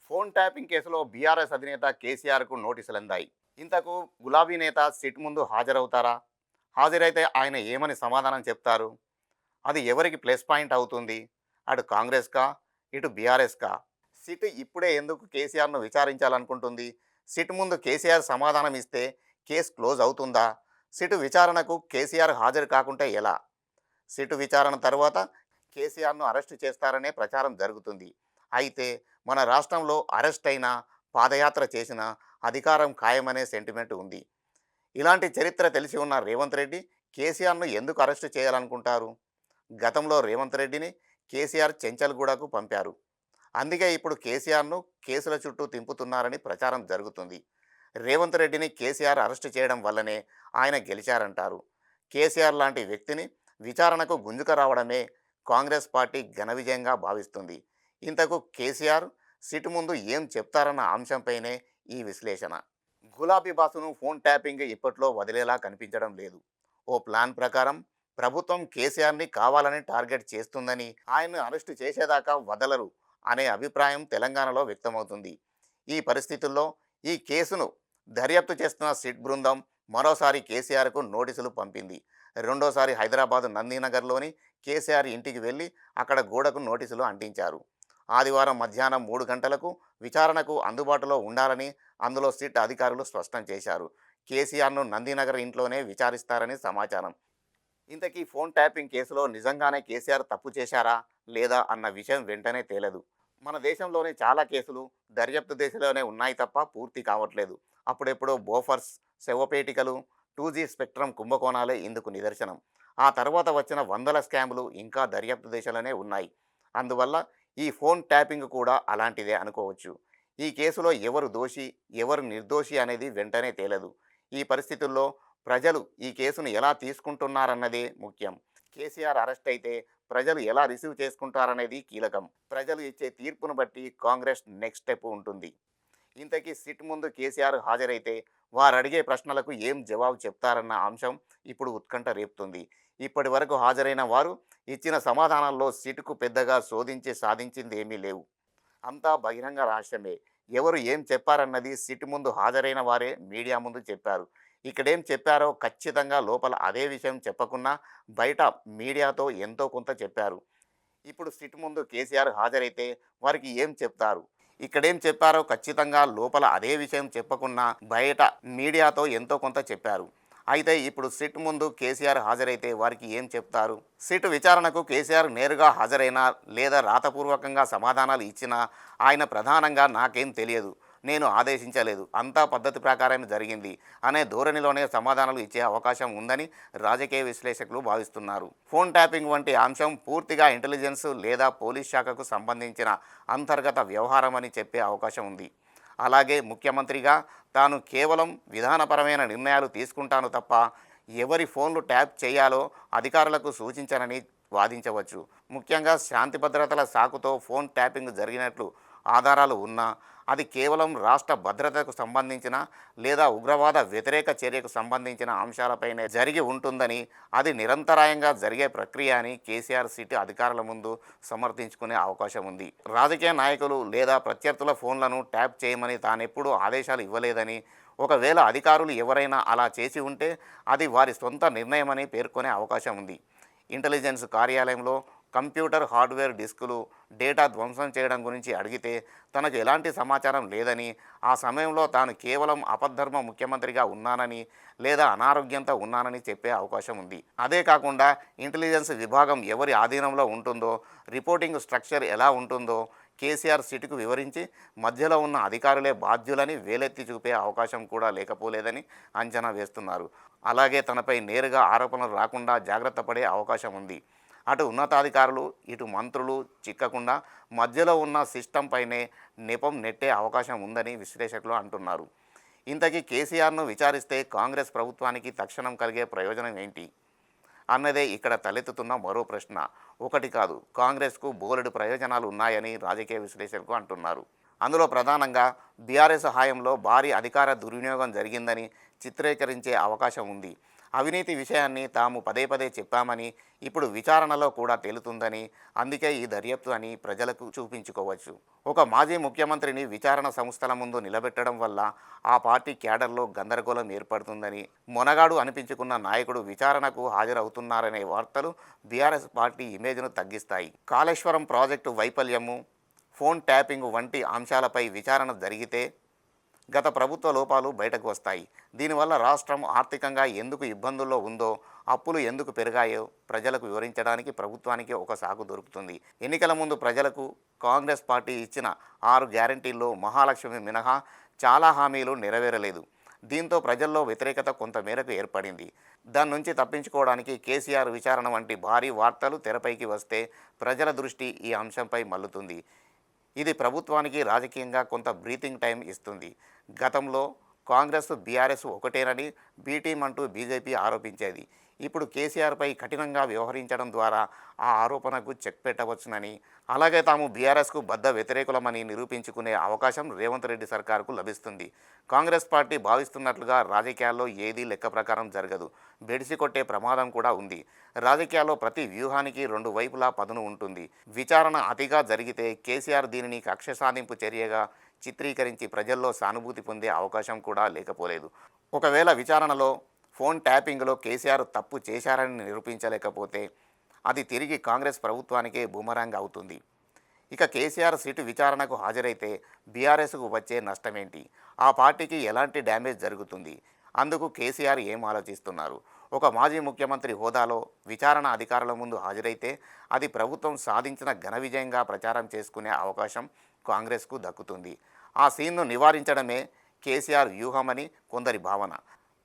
Phone tapping కేసులో BRS అధినేత కేసీఆర్కు నోటీసులు అందాయి. ఇంతకు గులాబీ నేత సిట్ ముందు హాజరవుతారా? హాజరైతే ఆయన ఏమని సమాధానం చెప్తారు? అది ఎవరికి ప్లస్ పాయింట్ అవుతుంది? అటు కాంగ్రెస్కా, ఇటు బీఆర్ఎస్కా? సిట్ ఇప్పుడే ఎందుకు కేసీఆర్ను విచారించాలనుకుంటుంది? సిట్ ముందు కేసీఆర్ సమాధానం ఇస్తే కేసు క్లోజ్ అవుతుందా? సిట్ విచారణకు కేసీఆర్ హాజరు కాకుంటే ఎలా? సిట్ విచారణ తర్వాత కేసీఆర్ను అరెస్టు చేస్తారనే ప్రచారం జరుగుతుంది. అయితే మన రాష్ట్రంలో అరెస్ట్ అయినా, పాదయాత్ర చేసిన అధికారం ఖాయమనే సెంటిమెంట్ ఉంది. ఇలాంటి చరిత్ర తెలిసి ఉన్న రేవంత్ రెడ్డి కేసీఆర్ను ఎందుకు అరెస్టు చేయాలనుకుంటారు? గతంలో రేవంత్ రెడ్డిని కేసీఆర్ చెంచల్గూడకు పంపారు. అందుకే ఇప్పుడు కేసీఆర్ను కేసుల చుట్టూ తింపుతున్నారని ప్రచారం జరుగుతుంది. రేవంత్ రెడ్డిని కేసీఆర్ అరెస్టు చేయడం వల్లనే ఆయన గెలిచారంటారు. కేసీఆర్ లాంటి వ్యక్తిని విచారణకు గుంజుక రావడమే కాంగ్రెస్ పార్టీ ఘన విజయంగా భావిస్తుంది. ఇంతకు కేసీఆర్ సిట్ ముందు ఏం చెప్తారన్న అంశంపైనే ఈ విశ్లేషణ. గులాబీ బాసును ఫోన్ ట్యాపింగ్ ఇప్పట్లో వదిలేలా కనిపించడం లేదు. ఓ ప్లాన్ ప్రకారం ప్రభుత్వం కేసీఆర్ని కావాలని టార్గెట్ చేస్తుందని, ఆయన్ను అరెస్టు చేసేదాకా వదలరు అనే అభిప్రాయం తెలంగాణలో వ్యక్తమవుతుంది. ఈ పరిస్థితుల్లో ఈ కేసును దర్యాప్తు చేస్తున్న సిట్ బృందం మరోసారి కేసీఆర్కు నోటీసులు పంపింది. రెండోసారి హైదరాబాద్ నందీనగర్లోని కేసీఆర్ ఇంటికి వెళ్ళి అక్కడ గోడకు నోటీసులు అంటించారు. ఆదివారం మధ్యాహ్నం 3 గంటలకు విచారణకు అందుబాటులో ఉండాలని అందులో సిట్ అధికారులు స్పష్టం చేశారు. కేసీఆర్ను నందీనగర్ ఇంట్లోనే విచారిస్తారని సమాచారం. ఇంతకీ ఫోన్ ట్యాపింగ్ కేసులో నిజంగానే కేసీఆర్ తప్పు చేశారా లేదా అన్న విషయం వెంటనే తేలదు. మన దేశంలోని చాలా కేసులు దర్యాప్తు దశలోనే ఉన్నాయి తప్ప పూర్తి కావట్లేదు. అప్పుడెప్పుడో బోఫర్స్, శవపేటికలు, 2G స్పెక్ట్రమ్ కుంభకోణాలే ఇందుకు నిదర్శనం. ఆ తర్వాత వచ్చిన వందల స్కాములు ఇంకా దర్యాప్తు దశలోనే ఉన్నాయి. అందువల్ల ఈ ఫోన్ ట్యాపింగ్ కూడా అలాంటిదే అనుకోవచ్చు. ఈ కేసులో ఎవరు దోషి, ఎవరు నిర్దోషి అనేది వెంటనే తేలదు. ఈ పరిస్థితుల్లో ప్రజలు ఈ కేసును ఎలా తీసుకుంటున్నారన్నదే ముఖ్యం. కేసీఆర్ అరెస్ట్ అయితే ప్రజలు ఎలా రిసీవ్ చేసుకుంటారనేది కీలకం. ప్రజలు ఇచ్చే తీర్పును బట్టి కాంగ్రెస్ నెక్స్ట్ స్టెప్ ఉంటుంది. ఇంతకీ సిట్ ముందు కేసీఆర్ హాజరైతే వారు అడిగే ప్రశ్నలకు ఏం జవాబు చెప్తారన్న అంశం ఇప్పుడు ఉత్కంఠ రేపుతుంది. ఇప్పటి వరకు హాజరైన వారు ఇచ్చిన సమాధానాల్లో సిట్కు పెద్దగా శోధించి సాధించింది ఏమీ లేవు. అంతా బహిరంగ రహస్యమే. ఎవరు ఏం చెప్పారన్నది సిట్ ముందు హాజరైన వారే మీడియా ముందు చెప్పారు. ఇక్కడేం చెప్పారో ఖచ్చితంగా లోపల అదే విషయం చెప్పకున్నా బయట మీడియాతో ఎంతో కొంత చెప్పారు. ఇప్పుడు సిట్ ముందు కేసీఆర్ హాజరైతే వారికి ఏం చెప్తారు? ఇక్కడేం చెప్పారో ఖచ్చితంగా లోపల అదే విషయం చెప్పకున్నా బయట మీడియాతో ఎంతో కొంత చెప్పారు. అయితే ఇప్పుడు సిట్ ముందు కేసీఆర్ హాజరైతే వారికి ఏం చెప్తారు? సిట్ విచారణకు కేసీఆర్ నేరుగా హాజరైనా లేదా రాతపూర్వకంగా సమాధానాలు ఇచ్చినా ఆయన ప్రధానంగా నాకేం తెలియదు, నేను ఆదేశించలేదు, అంతా పద్ధతి ప్రకారమే జరిగింది అనే ధోరణిలోనే సమాధానాలు ఇచ్చే అవకాశం ఉందని రాజకీయ విశ్లేషకులు భావిస్తున్నారు. ఫోన్ ట్యాపింగ్ వంటి అంశం పూర్తిగా ఇంటెలిజెన్స్ లేదా పోలీస్ శాఖకు సంబంధించిన అంతర్గత వ్యవహారం అని చెప్పే అవకాశం ఉంది. అలాగే ముఖ్యమంత్రిగా తాను కేవలం విధానపరమైన నిర్ణయాలు తీసుకుంటాను తప్ప ఎవరి ఫోన్లు ట్యాప్ చేయాలో అధికారులకు సూచించనని వాదించవచ్చు. ముఖ్యంగా శాంతి భద్రతల సాకుతో ఫోన్ ట్యాపింగ్ జరిగినట్లు ఆధారాలు ఉన్నా అది కేవలం రాష్ట్ర భద్రతకు సంబంధించిన లేదా ఉగ్రవాద వ్యతిరేక చర్యకు సంబంధించిన అంశాలపైనే జరిగి ఉంటుందని, అది నిరంతరాయంగా జరిగే ప్రక్రియ అని కేసీఆర్ సిట్ అధికారుల ముందు సమర్థించుకునే అవకాశం ఉంది. రాజకీయ నాయకులు లేదా ప్రత్యర్థుల ఫోన్లను ట్యాప్ చేయమని తానెప్పుడూ ఆదేశాలు ఇవ్వలేదని, ఒకవేళ అధికారులు ఎవరైనా అలా చేసి ఉంటే అది వారి సొంత నిర్ణయమని పేర్కొనే అవకాశం ఉంది. ఇంటెలిజెన్స్ కార్యాలయంలో కంప్యూటర్ హార్డ్వేర్ డిస్కులు డేటా ధ్వంసం చేయడం గురించి అడిగితే తనకు ఎలాంటి సమాచారం లేదని, ఆ సమయంలో తాను కేవలం అపద్ధర్మ ముఖ్యమంత్రిగా ఉన్నానని లేదా అనారోగ్యంతో ఉన్నానని చెప్పే అవకాశం ఉంది. అదే కాకుండా ఇంటెలిజెన్స్ విభాగం ఎవరి ఆధీనంలో ఉంటుందో, రిపోర్టింగ్ స్ట్రక్చర్ ఎలా ఉంటుందో కేసీఆర్ సిట్కు వివరించి మధ్యలో ఉన్న అధికారులే బాధ్యులని వేలెత్తి చూపే అవకాశం కూడా లేకపోలేదని అంచనా వేస్తున్నారు. అలాగే తనపై నేరుగా ఆరోపణలు రాకుండా జాగ్రత్త పడే అవకాశం ఉంది. అటు ఉన్నతాధికారులు ఇటు మంత్రులు చిక్కకుండా మధ్యలో ఉన్న సిస్టమ్ పైనే నెపం నెట్టే అవకాశం ఉందని విశ్లేషకులు అంటున్నారు. ఇంతకీ కేసీఆర్ను విచారిస్తే కాంగ్రెస్ ప్రభుత్వానికి తక్షణం కలిగే ప్రయోజనం ఏంటి అన్నదే ఇక్కడ తలెత్తుతున్న మరో ప్రశ్న. ఒకటి కాదు, కాంగ్రెస్కు బోలెడు ప్రయోజనాలు ఉన్నాయని రాజకీయ విశ్లేషకులు అంటున్నారు. అందులో ప్రధానంగా బీఆర్ఎస్ హయాంలో భారీ అధికార దుర్వినియోగం జరిగిందని చిత్రీకరించే అవకాశం ఉంది. అవినీతి విషయాన్ని తాము పదే పదే చెప్పామని, ఇప్పుడు విచారణలో కూడా తేలుతుందని, అందుకే ఈ దర్యాప్తు అని ప్రజలకు చూపించుకోవచ్చు. ఒక మాజీ ముఖ్యమంత్రిని విచారణ సంస్థల ముందు నిలబెట్టడం వల్ల ఆ పార్టీ క్యాడర్లో గందరగోళం ఏర్పడుతుందని, మొనగాడు అనిపించుకున్న నాయకుడు విచారణకు హాజరవుతున్నారనే వార్తలు బీఆర్ఎస్ పార్టీ ఇమేజ్ను తగ్గిస్తాయి. కాళేశ్వరం ప్రాజెక్టు వైఫల్యము, ఫోన్ ట్యాపింగ్ వంటి అంశాలపై విచారణ జరిగితే గత ప్రభుత్వ లోపాలు బయటకు వస్తాయి. దీనివల్ల రాష్ట్రం ఆర్థికంగా ఎందుకు ఇబ్బందుల్లో ఉందో, అప్పులు ఎందుకు పెరిగాయో ప్రజలకు వివరించడానికి ప్రభుత్వానికి ఒక సాకు దొరుకుతుంది. ఎన్నికల ముందు ప్రజలకు కాంగ్రెస్ పార్టీ ఇచ్చిన 6 గ్యారంటీల్లో మహాలక్ష్మి మినహా చాలా హామీలు నెరవేరలేదు. దీంతో ప్రజల్లో వ్యతిరేకత కొంత మేరకు ఏర్పడింది. దాని నుంచి తప్పించుకోవడానికి కేసీఆర్ విచారణ వంటి భారీ వార్తలు తెరపైకి వస్తే ప్రజల దృష్టి ఈ అంశంపై మల్లుతుంది. ఇది ప్రభుత్వానికి రాజకీయంగా కొంత బ్రీతింగ్ టైం ఇస్తుంది. గతంలో కాంగ్రెస్ బీఆర్ఎస్ ఒకటేనని బీ టీం అంటూ బీజేపీ ఆరోపించేది. ఇప్పుడు కేసీఆర్పై కఠినంగా వ్యవహరించడం ద్వారా ఆ ఆరోపణకు చెక్ పెట్టవచ్చునని, అలాగే తాము బీఆర్ఎస్కు బద్ద వ్యతిరేకులమని నిరూపించుకునే అవకాశం రేవంత్ రెడ్డి సర్కారుకు లభిస్తుంది. కాంగ్రెస్ పార్టీ భావిస్తున్నట్లుగా రాజకీయాల్లో ఏదీ లెక్క ప్రకారం జరగదు. బెడిసి కొట్టే ప్రమాదం కూడా ఉంది. రాజకీయాల్లో ప్రతి వ్యూహానికి 2 వైపులా పదును ఉంటుంది. విచారణ అతిగా జరిగితే కేసీఆర్ దీనిని కక్ష సాధింపు చర్యగా చిత్రీకరించి ప్రజల్లో సానుభూతి పొందే అవకాశం కూడా లేకపోలేదు. ఒకవేళ విచారణలో ఫోన్ ట్యాపింగ్లో కేసీఆర్ తప్పు చేశారని నిరూపించలేకపోతే అది తిరిగి కాంగ్రెస్ ప్రభుత్వానికే బూమరాంగ్ అవుతుంది. ఇక కేసీఆర్ సిటు విచారణకు హాజరైతే బీఆర్ఎస్కు వచ్చే నష్టమేంటి? ఆ పార్టీకి ఎలాంటి డ్యామేజ్ జరుగుతుంది? అందుకు కేసీఆర్ ఏం ఆలోచిస్తున్నారు? ఒక మాజీ ముఖ్యమంత్రి హోదాలో విచారణ అధికారుల ముందు హాజరైతే అది ప్రభుత్వం సాధించిన ఘన విజయంగా ప్రచారం చేసుకునే అవకాశం కాంగ్రెస్కు దక్కుతుంది. ఆ సీన్ను నివారించడమే కేసీఆర్ వ్యూహమని కొందరి భావన.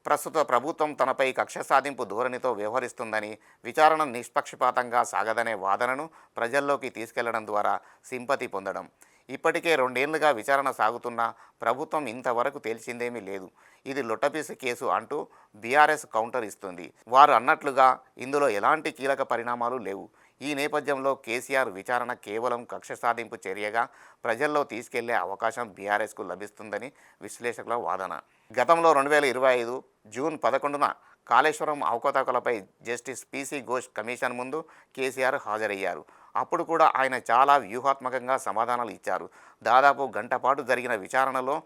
ప్రస్తుత ప్రభుత్వం తనపై కక్ష సాధింపు ధోరణితో వ్యవహరిస్తుందని, విచారణ నిష్పక్షపాతంగా సాగదనే వాదనను ప్రజల్లోకి తీసుకెళ్లడం ద్వారా సింపతి పొందడం. ఇప్పటికే 2 ఏళ్లుగా విచారణ సాగుతున్నా ప్రభుత్వం ఇంతవరకు తేల్చిందేమీ లేదు. ఇది లొట్టపీసు కేసు అంటూ బీఆర్ఎస్ కౌంటర్ ఇస్తుంది. వారు అన్నట్లుగా ఇందులో ఎలాంటి కీలక పరిణామాలు లేవు. ఈ నేపథ్యంలో కేసీఆర్ విచారణ కేవలం కక్ష సాధింపు చర్యగా ప్రజల్లో తీసుకెళ్లే అవకాశం బీఆర్ఎస్కు లభిస్తుందని విశ్లేషకుల వాదన. గతంలో 2025 జూన్ 11న కాళేశ్వరం అవకతవకలపై జస్టిస్ పీసీ ఘోష్ కమిషన్ ముందు కేసీఆర్ హాజరయ్యారు. అప్పుడు కూడా ఆయన చాలా వ్యూహాత్మకంగా సమాధానాలు ఇచ్చారు. దాదాపు గంట పాటు జరిగిన విచారణలో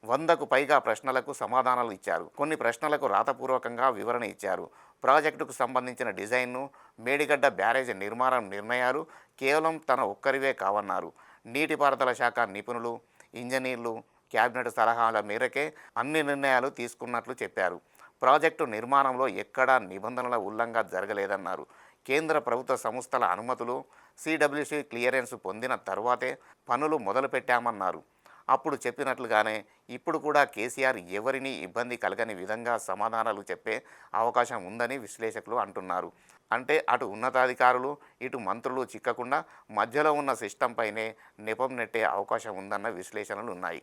100కు పైగా ప్రశ్నలకు సమాధానాలు ఇచ్చారు. కొన్ని ప్రశ్నలకు రాతపూర్వకంగా వివరణ ఇచ్చారు. ప్రాజెక్టుకు సంబంధించిన డిజైన్ను, మేడిగడ్డ బ్యారేజ్ నిర్మాణం నిర్ణయాలు కేవలం తన ఒక్కరివే కావన్నారు. నీటిపారుదల శాఖ నిపుణులు, ఇంజనీర్లు, క్యాబినెట్ సలహాల మేరకే అన్ని నిర్ణయాలు తీసుకున్నట్లు చెప్పారు. ప్రాజెక్టు నిర్మాణంలో ఎక్కడా నిబంధనల ఉల్లంఘన జరగలేదన్నారు. కేంద్ర ప్రభుత్వ సంస్థల అనుమతులు, సిడబ్ల్యూసి క్లియరెన్స్ పొందిన తర్వాతే పనులు మొదలుపెట్టామన్నారు. అప్పుడు చెప్పినట్లుగానే ఇప్పుడు కూడా కేసీఆర్ ఎవరినీ ఇబ్బంది కలగని విధంగా సమాధానాలు చెప్పే అవకాశం ఉందని విశ్లేషకులు అంటున్నారు. అంటే అటు ఉన్నతాధికారులు, ఇటు మంత్రులు చిక్కకుండా మధ్యలో ఉన్న సిస్టంపైనే నెపం నెట్టే అవకాశం ఉందన్న విశ్లేషణలు ఉన్నాయి.